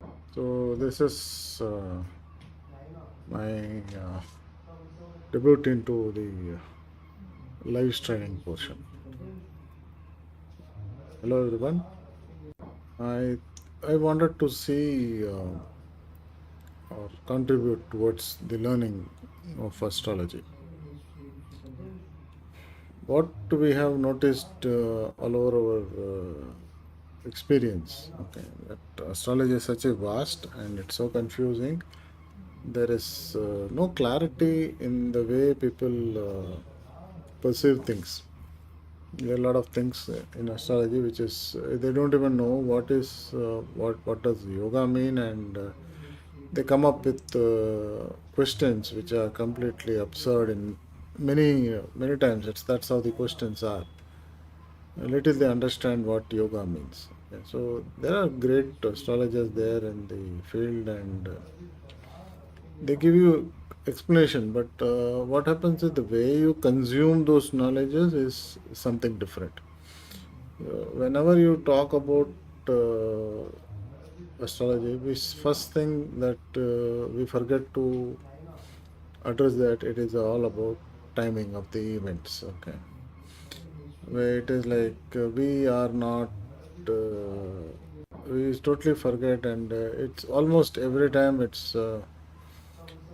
So this is my debut into the live streaming portion. Hello everyone. I I wanted to see or contribute towards the learning of astrology. What we have noticed all over our experience, okay, that astrology is such a vast and it's so confusing. There is no clarity in the way people perceive things. There are a lot of things in astrology which is they don't even know what does yoga mean, and they come up with questions which are completely absurd in many times. That's how the questions are. Little they understand what yoga means. Okay, so there are great astrologers there in the field, and they give you explanation, but what happens is the way you consume those knowledges is something different. Whenever you talk about uh, astrology, we first thing that we forget to address that it is all about timing of the events. Okay, where it is like we are not. We totally forget, and it's almost every time it's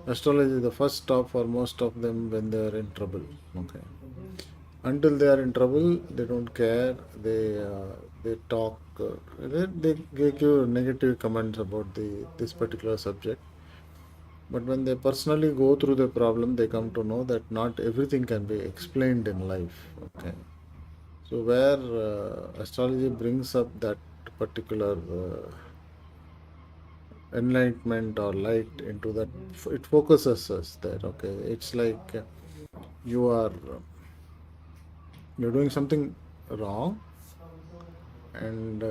astrology is the first stop for most of them when they are in trouble. Okay, until they are in trouble, they don't care. They talk. They give negative comments about the this particular subject. But when they personally go through the problem, they come to know that not everything can be explained in life. Okay, so where astrology brings up that particular enlightenment or light into that, it focuses us there. Okay, it's like you are you're doing something wrong, and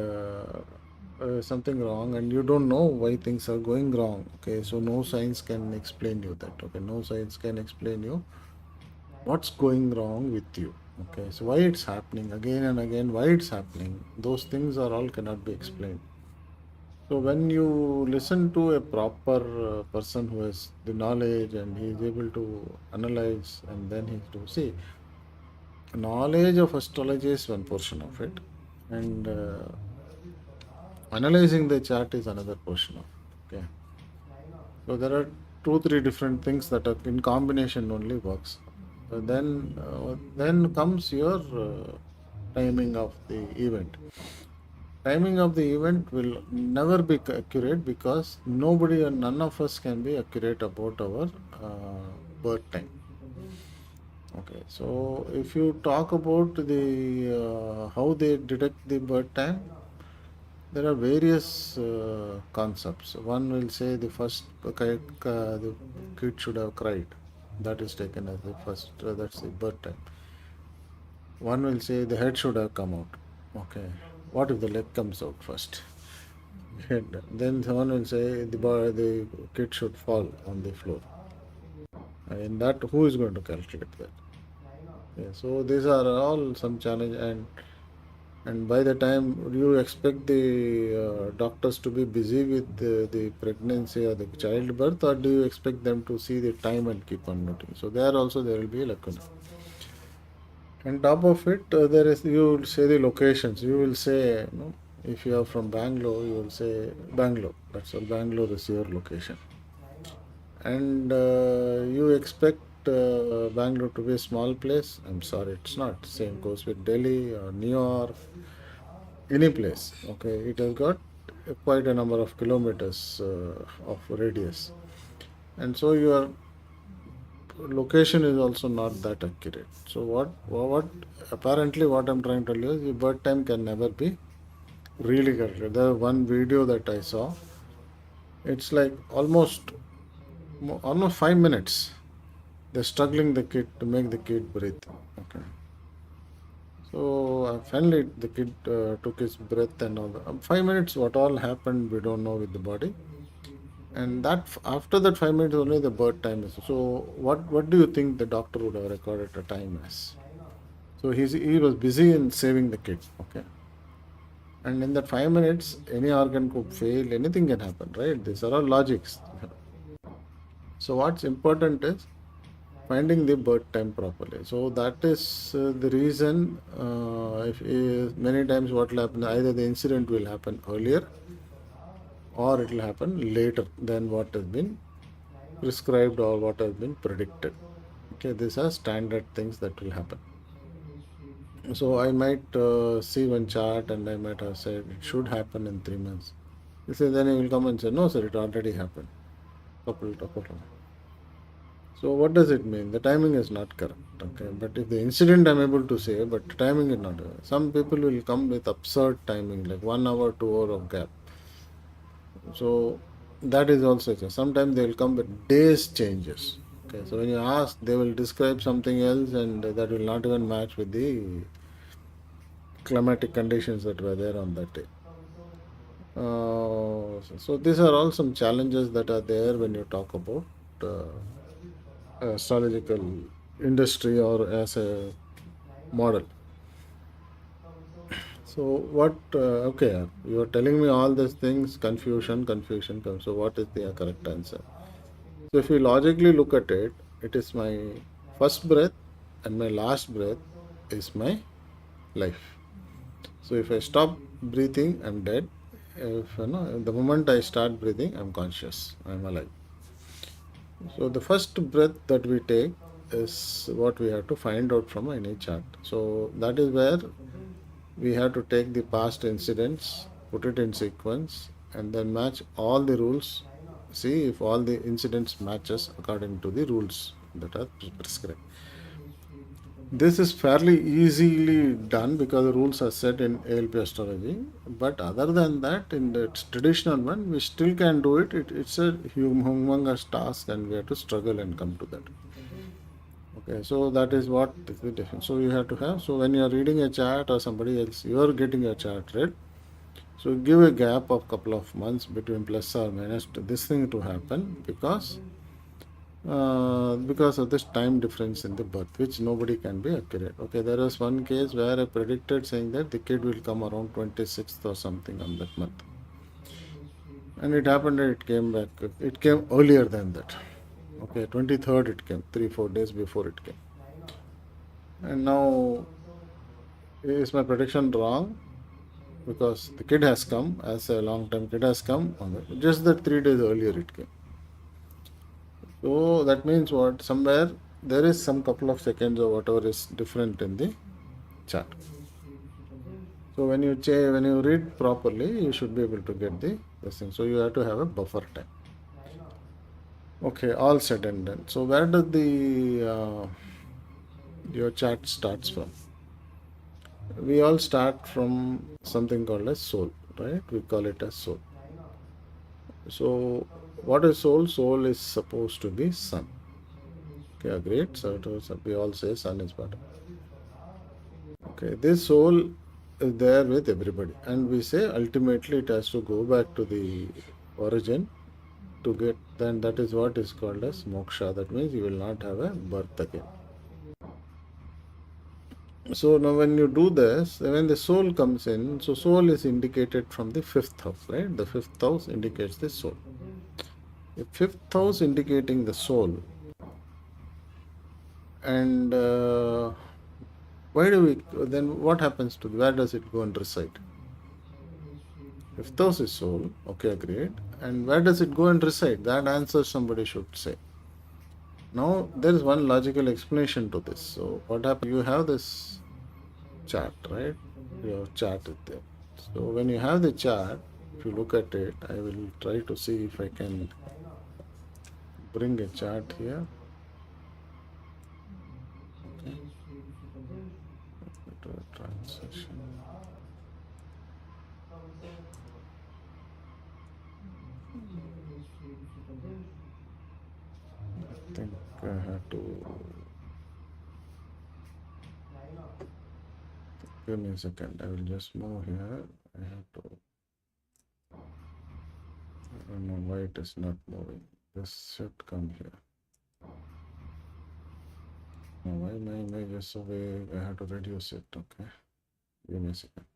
something wrong, and you don't know why things are going wrong. Okay, so no science can explain you that. Okay, no science can explain you what's going wrong with you. Okay, so why it's happening again and again, why it's happening, those things are all cannot be explained. So when you listen to a proper person who has the knowledge and he is able to analyze, and then he to see, knowledge of astrology is one portion of it, and analyzing the chart is another portion of it. Okay, so there are two three different things that are in combination only works. Then comes your timing of the event. Timing of the event will never be accurate because nobody or none of us can be accurate about our birth time. Okay, so if you talk about the how they detect the birth time, there are various concepts. One will say the first the kid should have cried. That is taken as the first. That's the birth time. One will say the head should have come out. Okay. What if the leg comes out first? And then someone will say the kid should fall on the floor. In that, who is going to calculate that? Yeah, so these are all some challenge, and by the time you expect the doctors to be busy with the pregnancy or the childbirth, or do you expect them to see the time and keep on noting? So there also there will be a lacuna. On top of it, there is, you will say the locations. You will say, if you are from Bangalore, you will say Bangalore. That's all. Bangalore is your location, and you expect Bangalore to be a small place. I'm sorry, it's not. Same goes with Delhi or New York, any place. Okay, it has got quite a number of kilometers of radius, and so your location is also not that accurate. So what apparently what I'm trying to tell you is the birth time can never be really correct. There one video that I saw, it's like almost 5 minutes. They're struggling the kid to make the kid breathe. Okay. So finally the kid took his breath and all. 5 minutes, what all happened we don't know with the body. And that after that 5 minutes only the birth time is. So what do you think the doctor would have recorded the time as? So he was busy in saving the kid. Okay. And in that 5 minutes, any organ could fail, anything can happen, right? These are all logics. So what's important is finding the birth time properly. So that is the reason. If many times what will happen, either the incident will happen earlier or it will happen later than what has been prescribed or what has been predicted. Okay, these are standard things that will happen. So I might see one chart and I might have said it should happen in 3 months. You say then he will come and say, no, sir, it already happened. Couple. So what does it mean? The timing is not correct. Okay, but if the incident I'm able to say, but timing is not. Some people will come with absurd timing, like 1 hour, 2 hour of gap. So that is also sometimes they will come with days changes. Okay, so when you ask, they will describe something else, and that will not even match with the climatic conditions that were there on that day. So these are all some challenges that are there when you talk about astrological industry or as a model. So what? Okay, you are telling me all these things, confusion. So what is the correct answer? So if you logically look at it, it is my first breath and my last breath is my life. So if I stop breathing, I'm dead. If the moment I start breathing, I'm conscious, I'm alive. So the first breath that we take is what we have to find out from any chart. So that is where we have to take the past incidents, put it in sequence, and then match all the rules. See if all the incidents matches according to the rules that are prescribed. This is fairly easily done because the rules are set in ALP astrology. But other than that, in the traditional one, we still can do it. It's a humongous task, and we have to struggle and come to that. Okay, so that is what is the difference. So you have to have. So when you are reading a chart or somebody else, you are getting a chart read. So give a gap of couple of months between plus or minus to this thing to happen because of this time difference in the birth, which nobody can be accurate. Okay, there was one case where I predicted saying that the kid will come around 26th or something on that month, and it happened that it came back. It came earlier than that. Okay, 23rd it came, 3 4 days before it came, and now is my prediction wrong? Because the kid has come as a long time kid has come on just that 3 days earlier it came. So that means what? Somewhere there is some couple of seconds or whatever is different in the chart. So when you read properly, you should be able to get the this thing. So you have to have a buffer time. Okay, all said and done. So where does the your chart starts from? We all start from something called as soul, right? We call it as soul. So what is soul? Soul is supposed to be sun. Okay, agreed. So we all say sun is better. Okay, this soul is there with everybody, and we say ultimately it has to go back to the origin to get. Then that is what is called as moksha. That means you will not have a birth again. So now when you do this, when the soul comes in, so soul is indicated from the fifth house, right? The fifth house indicates the soul. The fifth house indicating the soul, and why do we? Then what happens to where does it go and reside? If those is soul, okay, agreed. And where does it go and reside? That answer somebody should say. Now, there is one logical explanation to this. So, what happens? You have this chart, right? Your chart is there. So, when you have the chart, if you look at it, I will try to see if I can bring a chart here. Okay. Transition. I think I have to. Give me a second. I will just move here. I have to. I don't know why it is not moving. This should come here. Now, why my image is so big? I have to reduce it. Okay. Give me a second.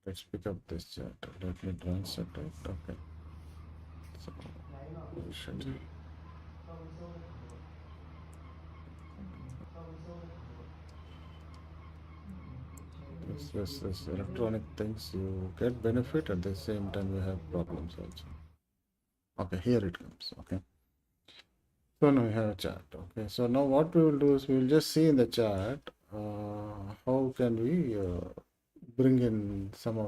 Let's pick up this chart. Let me translate it. Okay. So we should this electronic things, you get benefit, at the same time you have problems also. Okay, here it comes. Okay. So now we have a chart. Okay. So now what we will do is we will just see in the chart how can we bring in some of